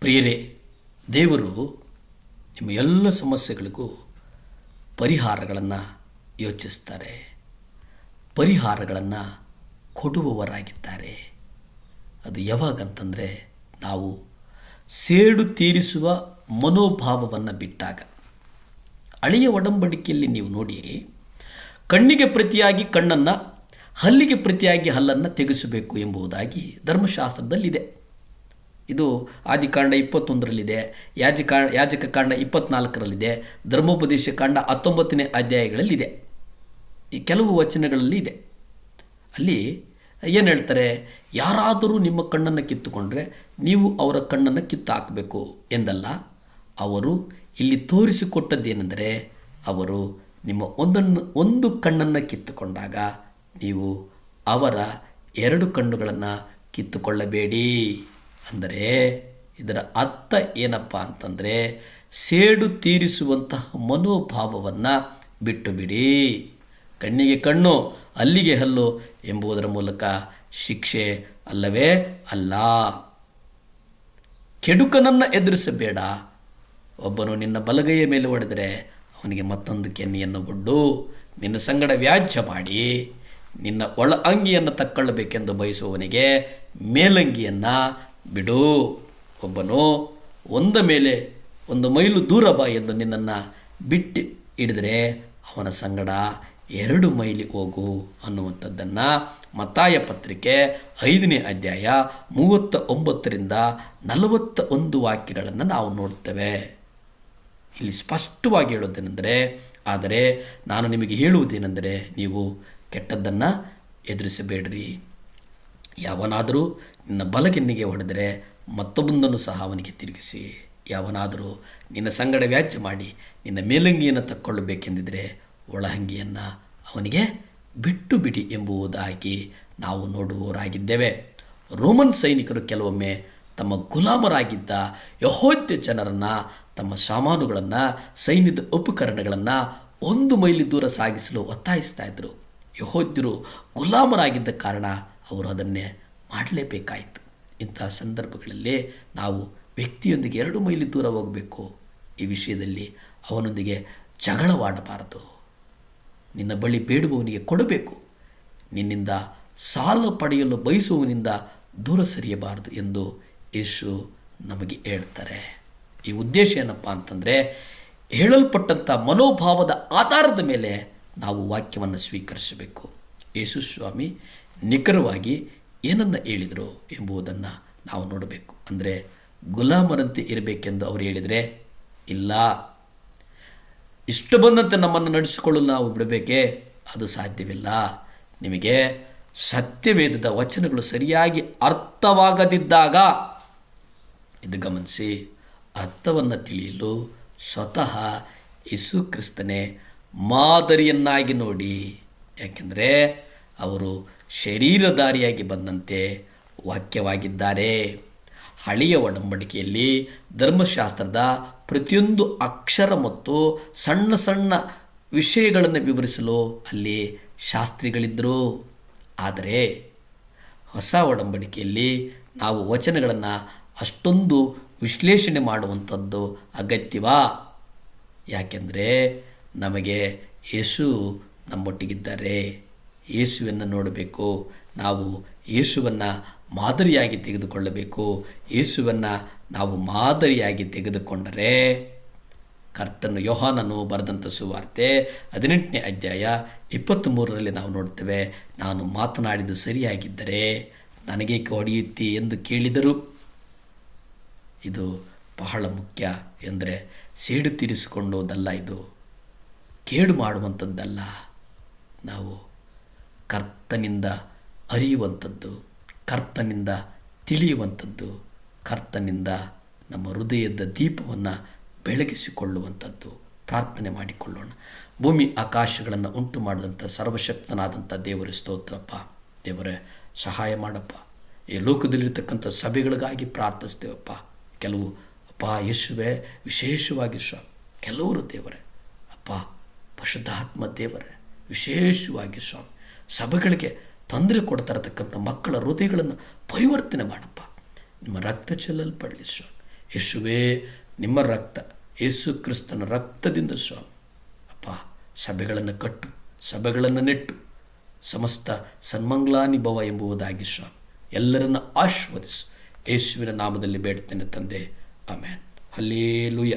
ಪ್ರಿಯರೇ, ದೇವರು ನಿಮ್ಮ ಎಲ್ಲ ಸಮಸ್ಯೆಗಳಿಗೂ ಪರಿಹಾರಗಳನ್ನು ಯೋಚಿಸ್ತಾರೆ, ಪರಿಹಾರಗಳನ್ನು ಕೊಡುವವರಾಗಿದ್ದಾರೆ. ಅದು ಯಾವಾಗಂತಂದರೆ ನಾವು ಸೇಡು ತೀರಿಸುವ ಮನೋಭಾವವನ್ನು ಬಿಟ್ಟಾಗ. ಹಳೆಯ ಒಡಂಬಡಿಕೆಯಲ್ಲಿ ನೀವು ನೋಡಿ, ಕಣ್ಣಿಗೆ ಪ್ರತಿಯಾಗಿ ಕಣ್ಣನ್ನು, ಹಲ್ಲಿಗೆ ಪ್ರತಿಯಾಗಿ ಹಲ್ಲನ್ನು ತೆಗೆಸಬೇಕು ಎಂಬುದಾಗಿ ಧರ್ಮಶಾಸ್ತ್ರದಲ್ಲಿದೆ. ಇದು ಆದಿಕಾಂಡ 21ರಲ್ಲಿದೆ, ಯಾಜಕ ಕಾಂಡ 24ರಲ್ಲಿದೆ, ಧರ್ಮೋಪದೇಶ ಕಾಂಡ 19ನೇ ಅಧ್ಯಾಯಗಳಲ್ಲಿದೆ. ಈ ಕೆಲವು ವಚನಗಳಲ್ಲಿ ಇದೆ. ಅಲ್ಲಿ ಏನು ಹೇಳ್ತಾರೆ, ಯಾರಾದರೂ ನಿಮ್ಮ ಕಣ್ಣನ್ನು ಕಿತ್ತುಕೊಂಡ್ರೆ ನೀವು ಅವರ ಕಣ್ಣನ್ನು ಕಿತ್ತು ಹಾಕಬೇಕು ಎಂದಲ್ಲ. ಅವರು ಇಲ್ಲಿ ತೋರಿಸಿಕೊಟ್ಟದ್ದೇನೆಂದರೆ, ಅವರು ನಿಮ್ಮ ಒಂದು ಕಣ್ಣನ್ನು ಕಿತ್ತುಕೊಂಡಾಗ ನೀವು ಅವರ 2 ಕಣ್ಣುಗಳನ್ನು ಕಿತ್ತುಕೊಳ್ಳಬೇಡಿ. ಅಂದರೆ ಇದರ ಅರ್ಥ ಏನಪ್ಪ ಅಂತಂದರೆ, ಸೇಡು ತೀರಿಸುವಂತಹ ಮನೋಭಾವವನ್ನು ಬಿಟ್ಟು ಬಿಡಿ. ಕಣ್ಣಿಗೆ ಕಣ್ಣು, ಹಲ್ಲಿಗೆ ಹಲ್ಲು ಎಂಬುದರ ಮೂಲಕ ಶಿಕ್ಷೆ ಅಲ್ಲವೇ ಅಲ್ಲ. ಕೆಡುಕನನ್ನು ಎದುರಿಸಬೇಡ. ಒಬ್ಬನು ನಿನ್ನ ಬಲಗೈಯ ಮೇಲೆ ಹೊಡೆದರೆ ಅವನಿಗೆ ಮತ್ತೊಂದು ಕೆನ್ನೆಯನ್ನು ಒಡ್ಡು. ನಿನ್ನ ಸಂಗಡ ವ್ಯಾಜ್ಯ ಮಾಡಿ ನಿನ್ನ ಒಳ ಅಂಗಿಯನ್ನು ತಕ್ಕೊಳ್ಳಬೇಕೆಂದು ಬಯಸುವವನಿಗೆ ಮೇಲಂಗಿಯನ್ನು ಬಿಡು. ಒಬ್ಬನು ಒಂದು ಮೈಲು ದೂರ ಬಾ ಎಂದು ನಿನ್ನನ್ನು ಬಿಟ್ಟು ಹಿಡಿದರೆ ಅವನ ಸಂಗಡ 2 ಮೈಲಿ ಹೋಗು ಅನ್ನುವಂಥದ್ದನ್ನು ಮತ್ತಾಯ ಪತ್ರಿಕೆ 5ನೇ ಅಧ್ಯಾಯ 39ರಿಂದ 41 ವಾಕ್ಯಗಳನ್ನು ನಾವು ನೋಡ್ತೇವೆ. ಇಲ್ಲಿ ಸ್ಪಷ್ಟವಾಗಿ ಹೇಳೋದೇನೆಂದರೆ, ಆದರೆ ನಾನು ನಿಮಗೆ ಹೇಳುವುದೇನೆಂದರೆ, ನೀವು ಕೆಟ್ಟದ್ದನ್ನು ಎದುರಿಸಬೇಡ್ರಿ. ಯಾವನಾದರೂ ನಿನ್ನ ಬಲಗೆನ್ನಿಗೆ ಹೊಡೆದರೆ ಮತ್ತೊಬ್ಬನನ್ನು ಸಹ ಅವನಿಗೆ ತಿರುಗಿಸಿ. ಯಾವನಾದರೂ ನಿನ್ನ ಸಂಗಡ ವ್ಯಾಜ್ಯ ಮಾಡಿ ನಿನ್ನ ಮೇಲಂಗಿಯನ್ನು ತಕ್ಕೊಳ್ಳಬೇಕೆಂದಿದ್ದರೆ ಒಳಹಂಗಿಯನ್ನು ಅವನಿಗೆ ಬಿಟ್ಟು ಬಿಡಿ ಎಂಬುದಾಗಿ ನಾವು ನೋಡುವವರಾಗಿದ್ದೇವೆ. ರೋಮನ್ ಸೈನಿಕರು ಕೆಲವೊಮ್ಮೆ ತಮ್ಮ ಗುಲಾಮರಾಗಿದ್ದ ಯೆಹೂದ್ಯ ಜನರನ್ನು, ತಮ್ಮ ಸಾಮಾನುಗಳನ್ನು, ಸೈನ್ಯದ ಉಪಕರಣಗಳನ್ನು 1 ಮೈಲಿ ದೂರ ಸಾಗಿಸಲು ಒತ್ತಾಯಿಸ್ತಾ ಇದ್ದರು. ಯೆಹೂದ್ಯರು ಗುಲಾಮರಾಗಿದ್ದ ಕಾರಣ ಅವರು ಅದನ್ನೇ ಮಾಡಲೇಬೇಕಾಯಿತು. ಇಂತಹ ಸಂದರ್ಭಗಳಲ್ಲಿ ನಾವು ವ್ಯಕ್ತಿಯೊಂದಿಗೆ 2 ಮೈಲಿ ದೂರ ಹೋಗಬೇಕು. ಈ ವಿಷಯದಲ್ಲಿ ಅವನೊಂದಿಗೆ ಜಗಳವಾಡಬಾರದು. ನಿನ್ನ ಬಳಿ ಬೇಡುವವನಿಗೆ ಕೊಡಬೇಕು. ನಿನ್ನಿಂದ ಸಾಲ ಪಡೆಯಲು ಬಯಸುವವನಿಂದ ದೂರ ಸರಿಯಬಾರದು ಎಂದು ಯೇಸು ನಮಗೆ ಹೇಳ್ತಾರೆ. ಈ ಉದ್ದೇಶ ಏನಪ್ಪ ಅಂತಂದರೆ, ಹೇಳಲ್ಪಟ್ಟಂಥ ಮನೋಭಾವದ ಆಧಾರದ ಮೇಲೆ ನಾವು ವಾಕ್ಯವನ್ನು ಸ್ವೀಕರಿಸಬೇಕು. ಯೇಸು ಸ್ವಾಮಿ ನಿಖರವಾಗಿ ಏನನ್ನು ಹೇಳಿದರು ಎಂಬುದನ್ನು ನಾವು ನೋಡಬೇಕು. ಅಂದರೆ ಗುಲಾಮರಂತೆ ಇರಬೇಕೆಂದು ಅವರು ಹೇಳಿದರೆ ಇಲ್ಲ. ಇಷ್ಟ ಬಂದಂತೆ ನಮ್ಮನ್ನು ನಡೆಸಿಕೊಳ್ಳಲು ನಾವು ಬಿಡಬೇಕೇ? ಅದು ಸಾಧ್ಯವಿಲ್ಲ. ನಿಮಗೆ ಸತ್ಯವೇದದ ವಚನಗಳು ಸರಿಯಾಗಿ ಅರ್ಥವಾಗದಿದ್ದಾಗ, ಇದು ಗಮನಿಸಿ, ಅರ್ಥವನ್ನು ತಿಳಿಯಲು ಸ್ವತಃ ಯೇಸು ಕ್ರಿಸ್ತನೇ ಮಾದರಿಯನ್ನಾಗಿ ನೋಡಿ. ಯಾಕೆಂದರೆ ಅವರು ಶರೀರಧಾರಿಯಾಗಿ ಬಂದಂತೆ ವಾಕ್ಯವಾಗಿದ್ದಾರೆ. ಹಳೆಯ ಒಡಂಬಡಿಕೆಯಲ್ಲಿ ಧರ್ಮಶಾಸ್ತ್ರದ ಪ್ರತಿಯೊಂದು ಅಕ್ಷರ ಮತ್ತು ಸಣ್ಣ ಸಣ್ಣ ವಿಷಯಗಳನ್ನು ವಿವರಿಸಲು ಅಲ್ಲಿ ಶಾಸ್ತ್ರಿಗಳಿದ್ದರು. ಆದರೆ ಹೊಸ ಒಡಂಬಡಿಕೆಯಲ್ಲಿ ನಾವು ವಚನಗಳನ್ನು ಅಷ್ಟೊಂದು ವಿಶ್ಲೇಷಣೆ ಮಾಡುವಂಥದ್ದು ಅಗತ್ಯವಾ? ಯಾಕೆಂದರೆ ನಮಗೆ ಯೇಸು ನಮ್ಮೊಟ್ಟಿಗಿದ್ದಾರೆ. ಯೇಸುವನ್ನು ನೋಡಬೇಕು. ನಾವು ಯೇಸುವನ್ನು ಮಾದರಿಯಾಗಿ ತೆಗೆದುಕೊಳ್ಳಬೇಕು. ಯೇಸುವನ್ನು ನಾವು ಮಾದರಿಯಾಗಿ ತೆಗೆದುಕೊಂಡರೆ, ಕರ್ತನು ಯೋಹಾನನು ಬರೆದಂಥ ಸುವಾರ್ತೆ 18ನೇ ಅಧ್ಯಾಯ 23ರಲ್ಲಿ ನಾವು ನೋಡ್ತೇವೆ, ನಾನು ಮಾತನಾಡಿದ್ದು ಸರಿಯಾಗಿದ್ದರೆ ನನಗೇಕೆ ಹೊಡೆಯುತ್ತಿ ಎಂದು ಕೇಳಿದರು. ಇದು ಬಹಳ ಮುಖ್ಯ. ಎಂದರೆ ಸೇಡು ತೀರಿಸಿಕೊಳ್ಳುವುದಲ್ಲ, ಇದು ಕೇಡು ಮಾಡುವಂಥದ್ದಲ್ಲ. ನಾವು ಕರ್ತನಿಂದ ಅರಿಯುವಂಥದ್ದು, ಕರ್ತನಿಂದ ತಿಳಿಯುವಂಥದ್ದು, ಕರ್ತನಿಂದ ನಮ್ಮ ಹೃದಯದ ದೀಪವನ್ನು ಬೆಳಗಿಸಿಕೊಳ್ಳುವಂಥದ್ದು. ಪ್ರಾರ್ಥನೆ ಮಾಡಿಕೊಳ್ಳೋಣ. ಭೂಮಿ ಆಕಾಶಗಳನ್ನು ಉಂಟು ಮಾಡಿದಂಥ ಸರ್ವಶಕ್ತನಾದಂಥ ದೇವರ ಸ್ತೋತ್ರಪ್ಪ. ದೇವರೇ, ಸಹಾಯ ಮಾಡಪ್ಪ. ಈ ಲೋಕದಲ್ಲಿರ್ತಕ್ಕಂಥ ಸಭೆಗಳಿಗಾಗಿ ಪ್ರಾರ್ಥಿಸ್ತೇವಪ್ಪ. ಕೆಲವು ಅಪ್ಪ ಯೇಸುವೆ, ವಿಶೇಷವಾಗಿ ಕೆಲವರು ದೇವರೇ ಅಪ್ಪ, ಪರಿಶುದ್ಧಾತ್ಮ ದೇವರೇ, ವಿಶೇಷವಾಗಿ ಸ್ವಾಮಿ ಸಭೆಗಳಿಗೆ ತೊಂದರೆ ಕೊಡ್ತಾ ಇರತಕ್ಕಂಥ ಮಕ್ಕಳ ಹೃದಯಗಳನ್ನು ಪರಿವರ್ತನೆ ಮಾಡಪ್ಪ. ನಿಮ್ಮ ರಕ್ತ ಚೆಲ್ಲಲ್ಪಡಲಿ ಸ್ವಾಮಿ. ಯೇಸುವೇ, ನಿಮ್ಮ ರಕ್ತ, ಯೇಸು ಕ್ರಿಸ್ತನ ರಕ್ತದಿಂದ ಸ್ವಾಮಿ ಅಪ್ಪ ಸಭೆಗಳನ್ನು ಕಟ್ಟು, ಸಭೆಗಳನ್ನು ನೆಟ್ಟು, ಸಮಸ್ತ ಸನ್ಮಂಗ್ಲಾನಿಭವ ಎಂಬುದಾಗಿ ಸ್ವಾಮಿ ಎಲ್ಲರನ್ನು ಆಶೀರ್ವದಿಸು. ಯೇಸುವಿನ ನಾಮದಲ್ಲಿ ಬೇಡ್ತೇನೆ ತಂದೆ, ಆಮೇನ್. ಹಲ್ಲೇಲೂಯ.